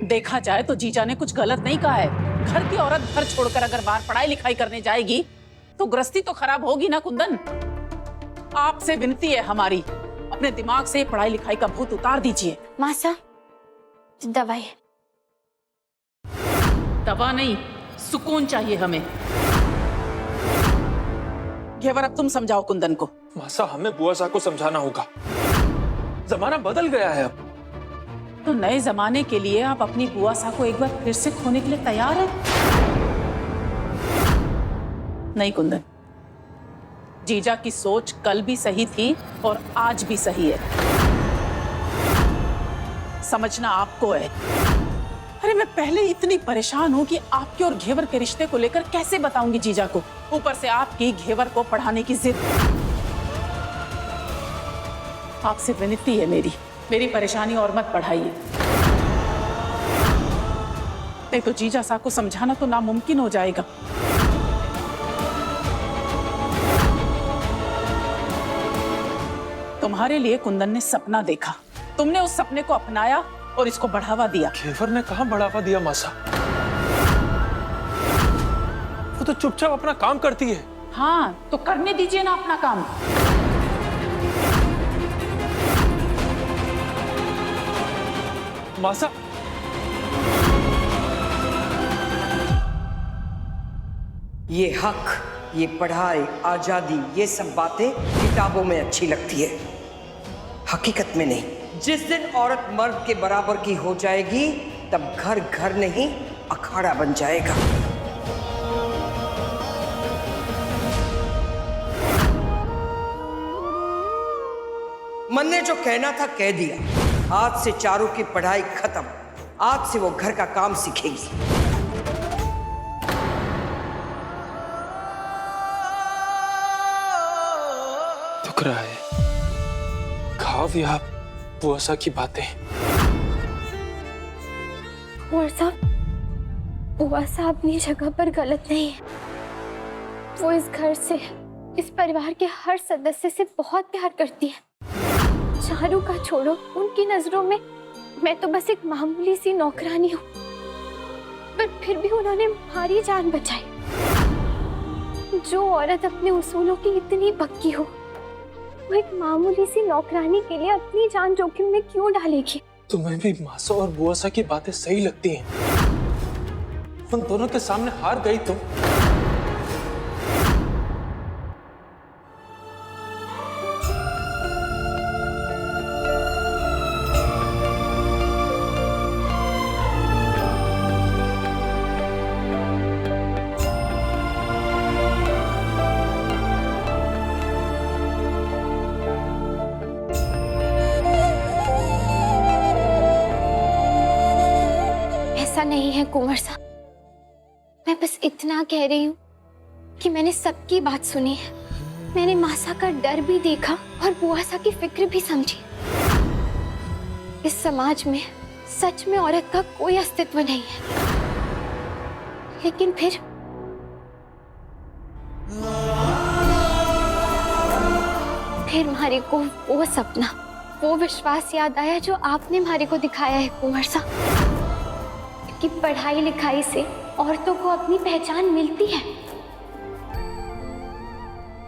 देखा जाए तो जीजा ने कुछ गलत नहीं कहा है। घर की औरत घर छोड़कर अगर बाहर पढ़ाई लिखाई करने जाएगी तो गृहस्थी तो खराब होगी ना कुंदन। आपसे विनती है हमारी, अपने दिमाग से पढ़ाई लिखाई का भूत उतार दीजिए। मासा, दवाई। दवा नहीं, सुकून चाहिए हमें। घेवर, अब तुम समझाओ कुंदन को। मासा, हमें बुआ साहब को समझाना होगा। जमाना बदल गया है अब। तो नए जमाने के लिए आप अपनी बुआ साहब को एक बार फिर से खोने के लिए तैयार हैं? नहीं कुंदन, जीजा की सोच कल भी सही थी और आज भी सही है। समझना आपको है। अरे मैं पहले इतनी परेशान हूं कि आपके और घेवर के रिश्ते को लेकर कैसे बताऊंगी जीजा को, ऊपर से आपकी घेवर को पढ़ाने की जिद। आपसे विनती है मेरी परेशानी और मत बढ़ाइए, नहीं तो जीजा साहब को समझाना तो नामुमकिन हो जाएगा। तुम्हारे लिए कुंदन ने सपना देखा, तुमने उस सपने को अपनाया और इसको बढ़ावा दिया। घेवर ने कहाँ बढ़ावा दिया मासा? वो तो चुपचाप अपना काम करती है। हाँ, तो करने दीजिए ना अपना काम। मासा, ये हक, ये पढ़ाई, आजादी, ये सब बातें किताबों में अच्छी लगती है, हकीकत में नहीं। जिस दिन औरत मर्द के बराबर की हो जाएगी तब घर घर नहीं अखाड़ा बन जाएगा। मन ने जो कहना था कह दिया। आज से चारू की पढ़ाई खत्म। आज से वो घर का काम सीखेगी। दुख रहा है। खाओ भी आप बुआ साहब की बातें। बुआ साहब अपनी जगह पर गलत नहीं है। वो इस घर से, इस परिवार के हर सदस्य से बहुत प्यार करती है। चारू का छोड़ो, उनकी नजरों में मैं तो बस एक मामूली सी नौकरानी हूँ, पर फिर भी उन्होंने हमारी जान बचाई। जो औरत अपने उसूलों की इतनी पक्की हो, वो एक मामूली सी नौकरानी के लिए अपनी जान जोखिम में क्यों डालेगी? तुम्हें भी मासा और बुआ साहब की बातें सही लगती हैं? उन दोनों के सामने हार गई तुम। नहीं है कुंवर साहब, मैं बस इतना कह रही हूँ कि मैंने सबकी बात सुनी है। मैंने मासा का डर भी देखा और बुआ सा की फिक्र भी समझी। इस समाज में सच में औरत का कोई अस्तित्व नहीं है, लेकिन फिर मारे को वो सपना, वो विश्वास याद आया जो आपने मारे को दिखाया है कुंवर साहब, कि पढ़ाई लिखाई से औरतों को अपनी पहचान मिलती है।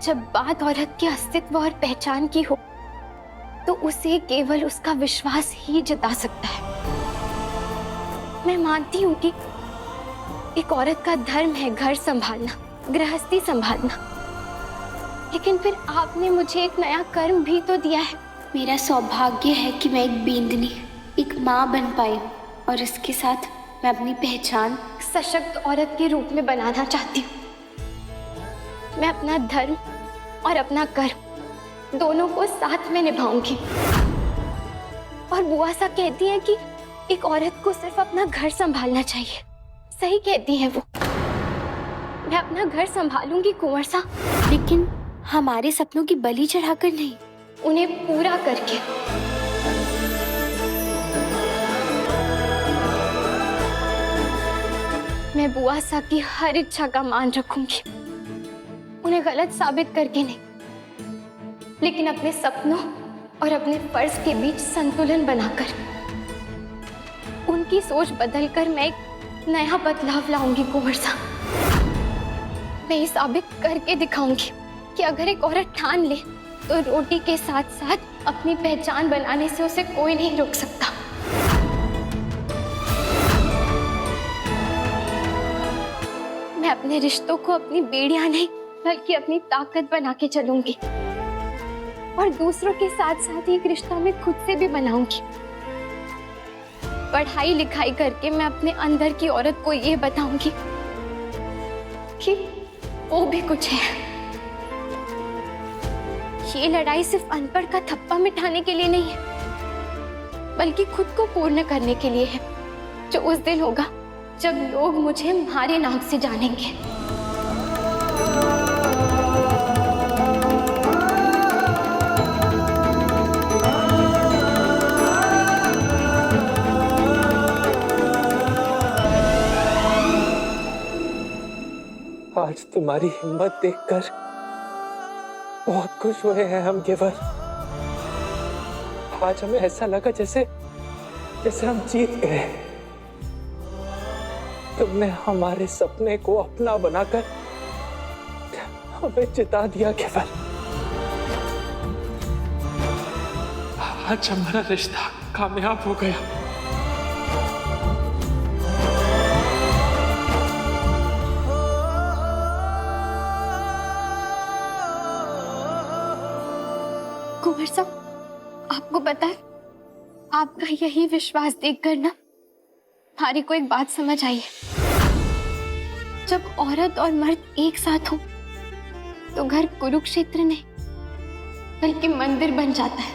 जब बात औरत के अस्तित्व और पहचान की हो तो उसे केवल उसका विश्वास ही जता सकता है। मैं मानती हूँ कि एक औरत का धर्म है घर संभालना, गृहस्थी संभालना, लेकिन फिर आपने मुझे एक नया कर्म भी तो दिया है। मेरा सौभाग्य है कि मैं एक बींदनी, एक माँ बन पाई और इसके साथ मैं अपनी पहचान सशक्त औरत के रूप में बनाना चाहती हूँ। मैं अपना धर्म और अपना कर्म दोनों को साथ में निभाऊंगी। और बुआ सा कहती है कि एक औरत को सिर्फ अपना घर संभालना चाहिए। सही कहती है वो। मैं अपना घर संभालूंगी कुंवर सा, लेकिन हमारे सपनों की बलि चढ़ाकर नहीं, उन्हें पूरा करके। मैं बुआ सा की हर इच्छा का मान रखूंगी, उन्हें गलत साबित करके नहीं, लेकिन अपने सपनों और अपने फर्ज के बीच संतुलन बनाकर। उनकी सोच बदलकर मैं एक नया बदलाव लाऊंगी कुंवर साहब। मैं ये साबित करके दिखाऊंगी कि अगर एक औरत ठान ले तो रोटी के साथ साथ अपनी पहचान बनाने से उसे कोई नहीं रोक सकता। मैं अपने रिश्तों को अपनी बेड़ियां नहीं बल्कि अपनी ताकत बना के चलूंगी और दूसरों के साथ साथ एक रिश्ता में खुद से भी बनाऊंगी। पढ़ाई लिखाई करके मैं अपने अंदर की औरत को ये बताऊंगी कि वो भी कुछ है। ये लड़ाई सिर्फ अनपढ़ का थप्पा मिटाने के लिए नहीं है बल्कि खुद को पूर्ण करने के लिए है, जो उस दिन होगा जब लोग मुझे हमारे नाम से जानेंगे। आज तुम्हारी हिम्मत देखकर बहुत खुश हुए हैं हम केवल। आज हमें ऐसा लगा जैसे हम जीत गए। तुमने हमारे सपने को अपना बनाकर हमें जिता दिया केवल। आज हमारा रिश्ता कामयाब हो गया। कुंवर साहब, आपको पता है, आपका यही विश्वास देखकर ना हमारी को एक बात समझ आई है। जब औरत और मर्द एक साथ हो तो घर कुरुक्षेत्र नहीं बल्कि मंदिर बन जाता है।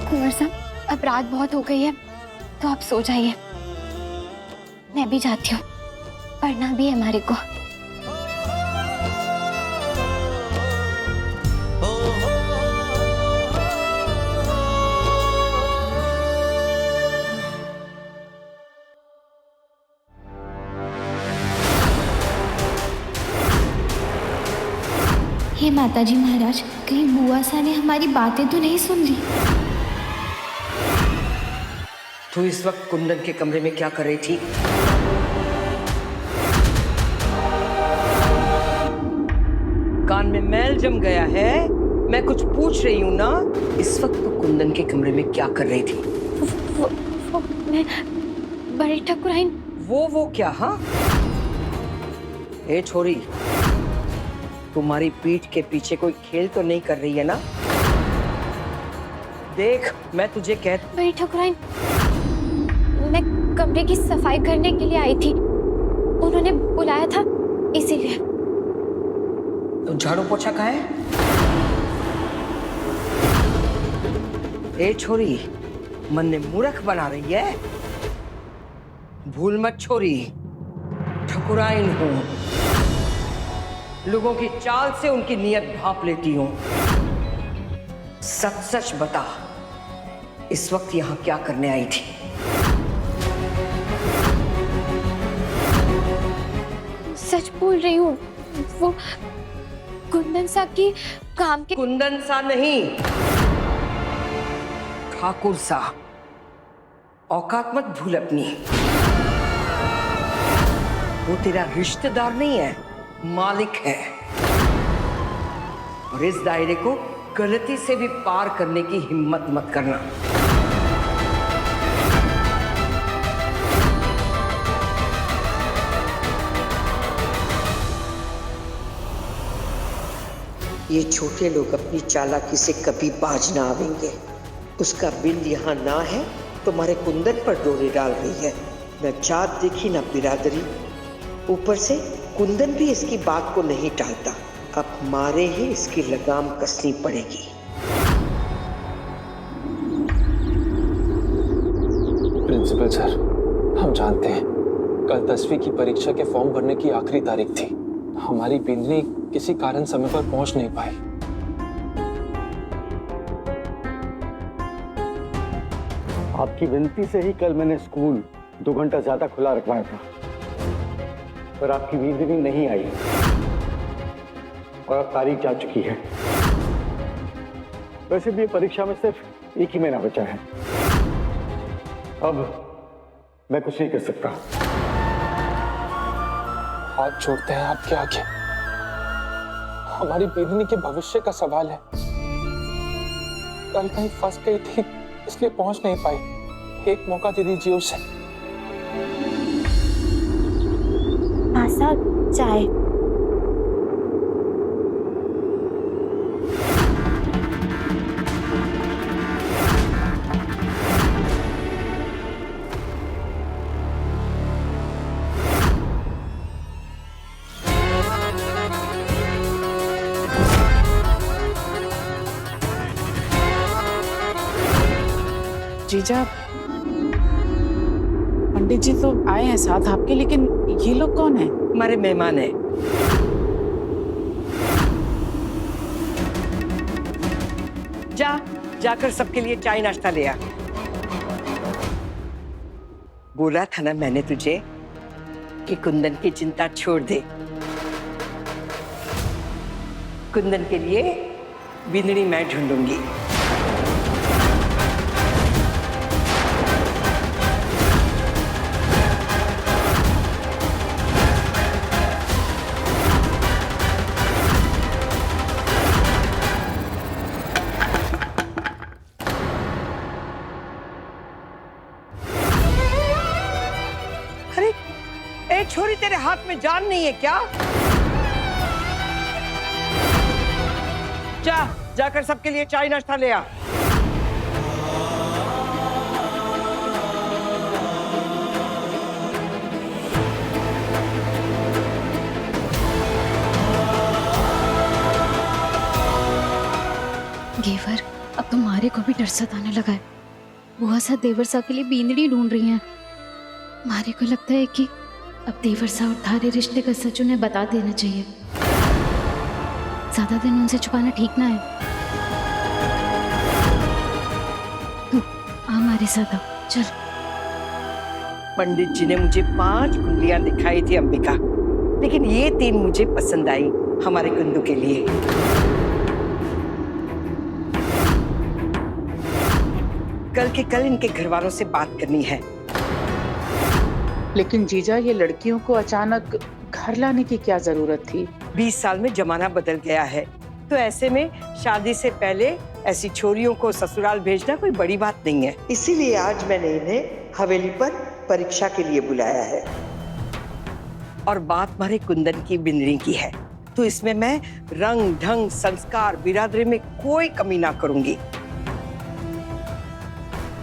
कुंवर साहब, अब रात बहुत हो गई है तो आप सो जाइए। मैं भी जाती हूँ, पढ़ना भी है हमारे को। हे माताजी महाराज, कहीं बुआ सा ने हमारी बातें तो नहीं सुन ली? तू इस वक्त कुंदन के कमरे में क्या कर रही थी? कान में मैल जम गया है, मैं कुछ पूछ रही हूँ ना। इस वक्त तू कुंदन के कमरे में क्या कर रही थी? वो मैं बड़ी ठाकुराइन। वो क्या? हाँ, ए छोरी, तुम्हारी पीठ के पीछे कोई खेल तो नहीं कर रही है ना? देख, मैं तुझे बड़ी ठाकुराइन, मैं कमरे की सफाई करने के लिए आई थी, उन्होंने बुलाया था इसीलिए। तो झाड़ू पोछा कहाँ है? ए छोरी, मन ने मूर्ख बना रही है। भूल मत छोरी, ठाकुराइन हूं। लोगों की चाल से उनकी नीयत भांप लेती हूं। सच सच बता, इस वक्त यहां क्या करने आई थी? सच बोल रही हूँ, वो कुंदन सा की काम के। कुंदन सा नहीं, ठाकुर सा। औकात मत भूल अपनी। वो तेरा रिश्तेदार नहीं है, मालिक है। और इस दायरे को गलती से भी पार करने की हिम्मत मत करना। ये छोटे लोग अपनी चालाकी से कभी बाज ना आवेंगे। उसका बिल यहाँ ना है, तुम्हारे कुंदन पर डोरे डाल रही है। न जात देखी न बिरादरी, ऊपर से कुंदन भी इसकी बात को नहीं टालता। अब मारे ही इसकी लगाम कसनी पड़ेगी। प्रिंसिपल सर, हम जानते हैं कल 10वीं की परीक्षा के फॉर्म भरने की आखिरी तारीख थी। हमारी बिंदनी किसी कारण समय पर पहुंच नहीं पाई। आपकी विनती से ही कल मैंने स्कूल 2 घंटा ज्यादा खुला रखवाया था, पर आपकी बिंदनी नहीं आई और अब तारीख जा चुकी है। वैसे भी ये परीक्षा में सिर्फ 1 ही महीना बचा है। अब मैं कुछ नहीं कर सकता। हाथ जोड़ते हैं आपके आगे। हमारी बेदनी के भविष्य का सवाल है। कल कहीं फंस गई थी, इसलिए पहुंच नहीं पाई। एक मौका दे दीजिए उसे। आशा, चाय। जीजा, पंडित जी तो आए हैं साथ आपके, लेकिन ये लोग कौन हैं? हमारे मेहमान हैं। जाकर सबके लिए चाय नाश्ता ले आ। बोला था ना मैंने तुझे कि कुंदन की चिंता छोड़ दे। कुंदन के लिए बिंदनी मैं ढूंढूंगी। छोरी, तेरे हाथ में जान नहीं है क्या? जाकर सबके लिए चाय नाश्ता ले आ। घेवर, अब तो मारे को भी डर सताने लगा है। बुआ सा देवर सा के लिए बींदड़ी ढूंढ रही हैं। मारे को लगता है कि अब देवर सा और थारे रिश्ते का सच उन्हें बता देना चाहिए। ज्यादा दिन उनसे छुपाना ठीक ना है। तू आ हमारे साथ, आओ चल। पंडित जी ने मुझे 5 कुंडलियां दिखाई थी अंबिका, लेकिन ये 3 मुझे पसंद आई हमारे कुंदू के लिए। कल के कल इनके घर वालों से बात करनी है। लेकिन जीजा, ये लड़कियों को अचानक घर लाने की क्या जरूरत थी? 20 साल में जमाना बदल गया है, तो ऐसे में शादी से पहले ऐसी छोरियों को ससुराल भेजना कोई बड़ी बात नहीं है। इसीलिए आज मैंने इन्हें हवेली पर परीक्षा के लिए बुलाया है। और बात मारे कुंदन की बिंदनी की है, तो इसमें मैं रंग ढंग संस्कार बिरादरी में कोई कमी ना करूंगी।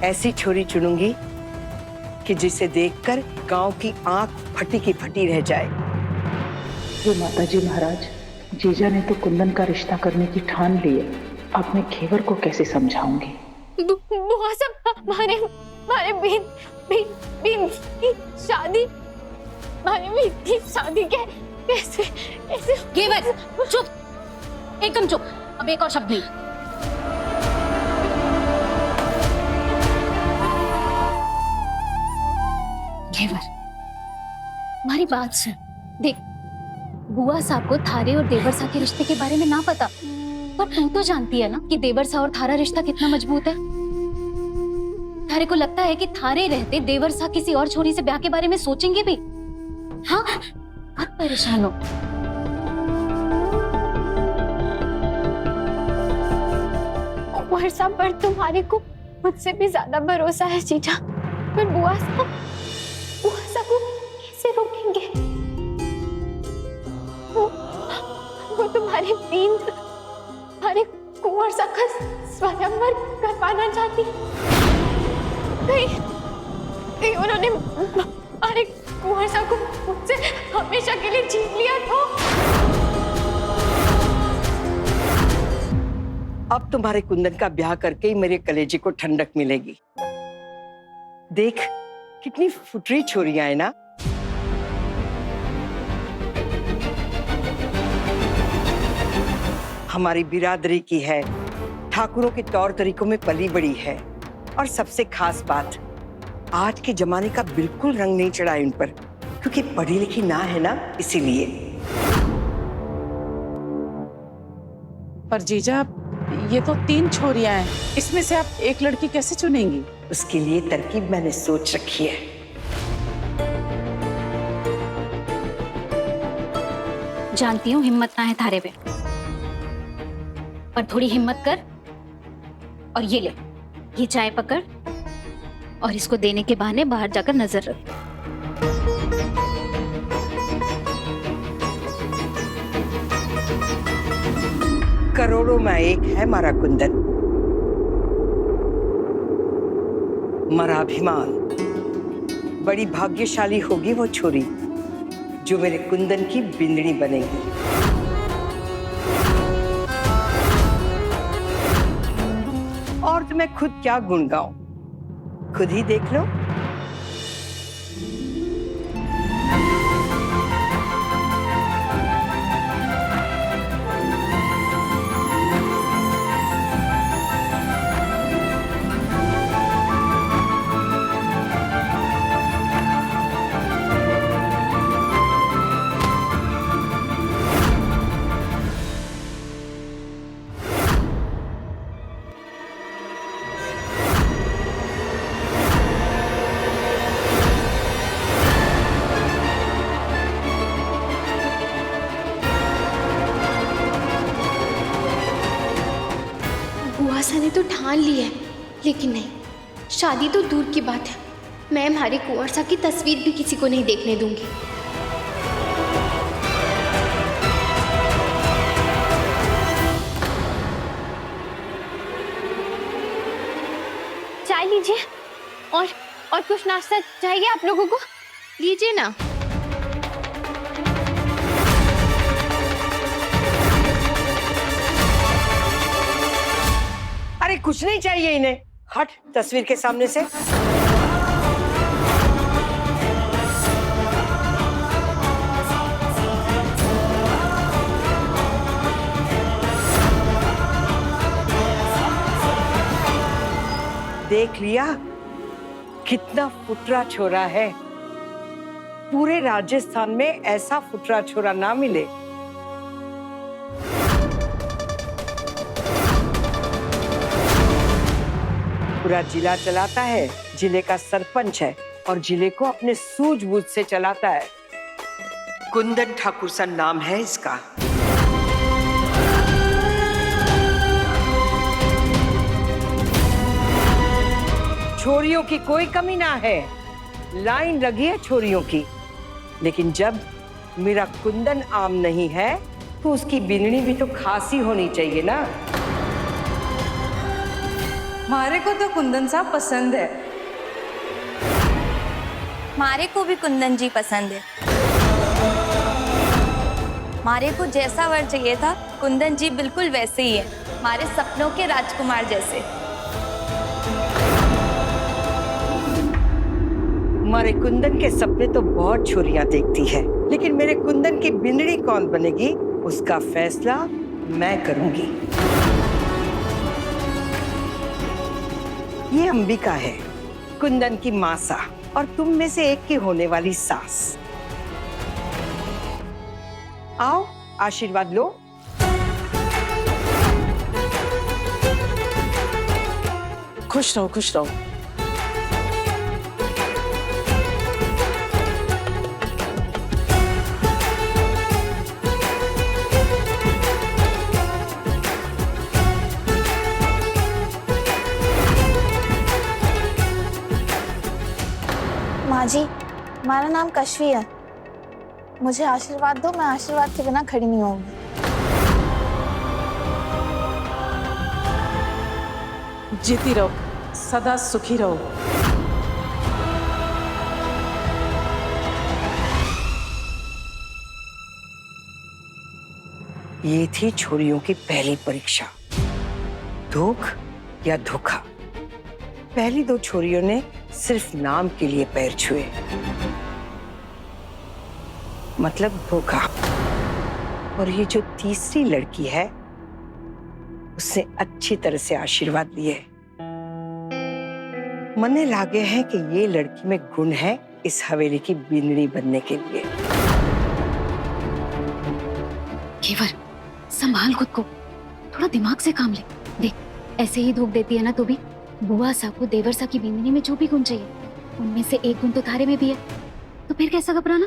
ऐसी छोरी चुनूंगी कि जिसे देखकर गांव की आंख फटी की फटी रह जाए। जो माताजी महाराज, जीजा ने तो कुंदन का रिश्ता करने की ठान ली है। अब मैं घेवर को कैसे समझाऊंगी? बुआ साहब, हमारे बीन की शादी, कैसे घेवर, चुप, एकदम चुप। अब एक और शब्द नहीं। घेवर, हमारी बात सुन। देख, बुआ साहब को थारे और देवर सा के रिश्ते के बारे में ना पता, पर तू तो जानती है ना कि देवर सा और थारा रिश्ता कितना मजबूत है। थारे को लगता है कि थारे रहते देवर सा किसी और छोरी से ब्याह के बारे में सोचेंगे भी? हाँ, मत परेशान हो। कुंवर साहब पर तुम्हारे को मुझसे भी ज्यादा भरोसा है जीजा, पर बुआ साहब को कैसे रोकेंगे? वो तुम्हारे बीन, हमारे कुंवर साहब का स्वयंवर करवाना चाहती। कहीं उन्होंने हमारे कुंवर साहब को मुझसे हमेशा के लिए छीन लिया तो? अब तुम्हारे कुंदन का ब्याह करके ही मेरे कलेजे को ठंडक मिलेगी। देख कितनी फुटरी छोरियां है ना। हमारी बिरादरी की है, ठाकुरों के तौर तरीकों में पली बड़ी है, और सबसे खास बात, आज के जमाने का बिल्कुल रंग नहीं चढ़ा इन पर, क्योंकि पढ़ी लिखी ना है ना, इसीलिए। पर जीजा, ये तो 3 छोरियां हैं, इसमें से आप एक लड़की कैसे चुनेंगी? उसके लिए तरकीब मैंने सोच रखी है। जानती हूँ हिम्मत ना है थारे पे, पर थोड़ी हिम्मत कर और ये ले, ये चाय पकड़ और इसको देने के बहाने बाहर जाकर नजर रख। करोड़ों में एक है मारा कुंदन, मारा अभिमान। बड़ी भाग्यशाली होगी वो छोरी जो मेरे कुंदन की बिंदनी बनेगी। और तो मैं खुद क्या गुण गाऊं, खुद ही देख लो। बुआसा ने तो ठान ली है, लेकिन नहीं, शादी तो दूर की बात है। मैं हमारे कुंवर सा की तस्वीर भी किसी को नहीं देखने दूंगी। चाय लीजिए और कुछ नाश्ता चाहिए आप लोगों को? लीजिए ना। अरे कुछ नहीं चाहिए इन्हें, हट तस्वीर के सामने से। देख लिया कितना फुटरा छोरा है, पूरे राजस्थान में ऐसा फुटरा छोरा ना मिले। पूरा जिला चलाता है, जिले का सरपंच है और जिले को अपने सूझबूझ से चलाता है। कुंदन ठाकुर सा नाम है इसका। छोरियों की कोई कमी ना है, लाइन लगी है छोरियों की। लेकिन जब मेरा कुंदन आम नहीं है तो उसकी बिननी भी तो खासी होनी चाहिए ना। मारे को तो कुंदन साहब पसंद है। मारे को भी कुंदन जी पसंद है। मारे को जैसा वर चाहिए था कुंदन जी बिल्कुल वैसे ही है, हमारे सपनों के राजकुमार जैसे। हमारे कुंदन के सपने तो बहुत छोरियां देखती है, लेकिन मेरे कुंदन की बिंदड़ी कौन बनेगी उसका फैसला मैं करूंगी। ये अंबिका है, कुंदन की मासा और तुम में से एक की होने वाली सास। आओ आशीर्वाद लो। खुश रहो, खुश रहो। माँ जी, हमारा नाम कश्वी है, मुझे आशीर्वाद दो, मैं आशीर्वाद के बिना खड़ी नहीं होंगी। जीती रहो, सदा सुखी रहो। ये थी छोरियों की पहली परीक्षा, धोख या धोखा। पहली 2 छोरियों ने सिर्फ नाम के लिए पैर छुए, मतलब धोखा। और ये जो तीसरी लड़की है उससे अच्छी तरह से आशीर्वाद लिए। मने लागे हैं कि ये लड़की में गुण है इस हवेली की बिंदनी बनने के लिए। केवल संभाल खुद को, थोड़ा दिमाग से काम ले। देख, ऐसे ही धोख देती है ना तू भी। बुआ साहब को देवर साहब की बिंदनी में जो भी गुण चाहिए, उनमें से एक गुण तो थारे में भी है, तो फिर कैसा घबराना।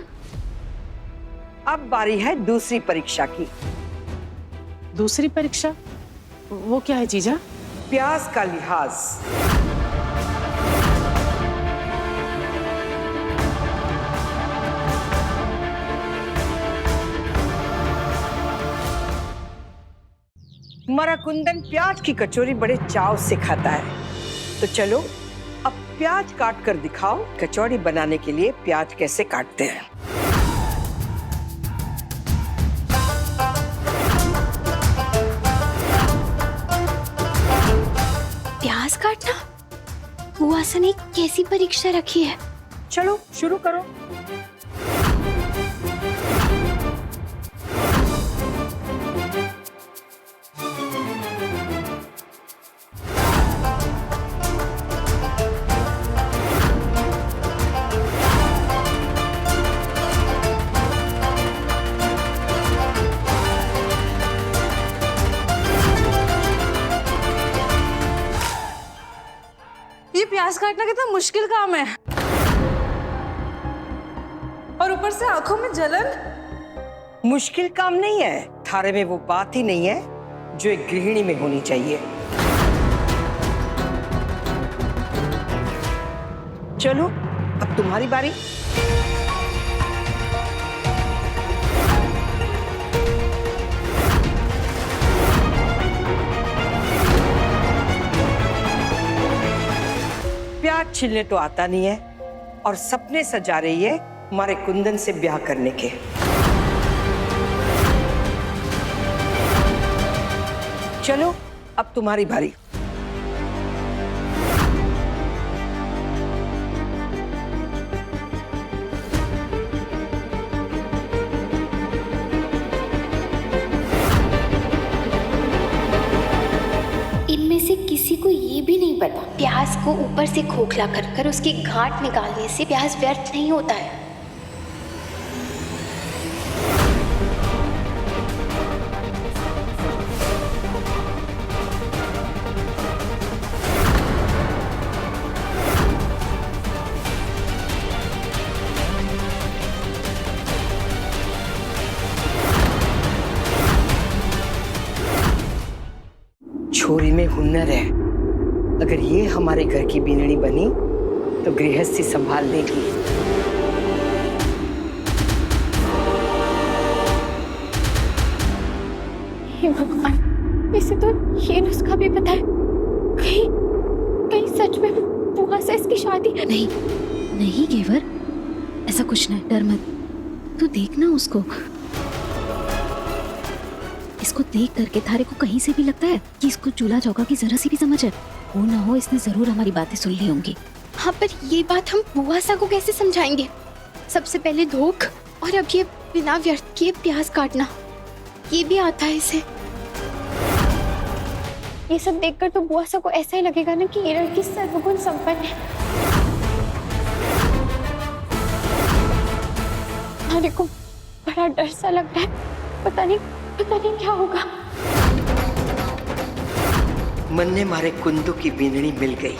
अब बारी है दूसरी परीक्षा की। दूसरी परीक्षा? वो क्या है जीजा? प्याज का लिहाज। हमारा कुंदन प्याज की कचौरी बड़े चाव से खाता है, तो चलो अब प्याज काट कर दिखाओ कचौरी बनाने के लिए प्याज कैसे काटते हैं। प्याज काटना? बुआ से ने कैसी परीक्षा रखी है? चलो शुरू करो। ये प्याज काटना कितना मुश्किल काम है, और ऊपर से आंखों में जलन। मुश्किल काम नहीं है, थारे में वो बात ही नहीं है जो एक गृहिणी में होनी चाहिए। चलो अब तुम्हारी बारी। प्याज छिलने तो आता नहीं है और सपने सजा रही है हमारे कुंदन से ब्याह करने के। चलो अब तुम्हारी बारी। इनमें से किसी को ये भी नहीं पता प्याज को ऊपर से खोखला कर उसकी गांठ निकालने से प्याज व्यर्थ नहीं होता है। छोरी में हुनर है, अगर ये हमारे घर की बीनड़ी बनी तो गृहस्थी संभाल लेगी। हे भगवान, इसे तो ये नुस्खा भी पता है। कहीं कहीं सच में बुआ से इसकी शादी? नहीं नहीं घेवर, ऐसा कुछ नहीं, डर मत। तू देखना उसको, इसको देख करके थारे को कहीं से भी लगता है कि इसको चूल्हा चौका की जरा सी भी समझ है। हो ना हो इसने जरूर हमारी बातें सुन ली होंगी। हाँ, पर ये बात हम बुआ सा को कैसे समझाएंगे? सबसे पहले धोख, और अब ये बिना व्यर्थ किए प्याज काटना, ये भी आता है इसे। ये सब देखकर तो बुआ सा को ऐसा ही लगेगा ना कि ये लड़की सर्वगुण संपन्न है। हमारे को बड़ा डर सा लग रहा है, पता नहीं क्या होगा। मन ने मारे कुंदू की बीनड़ी मिल गई।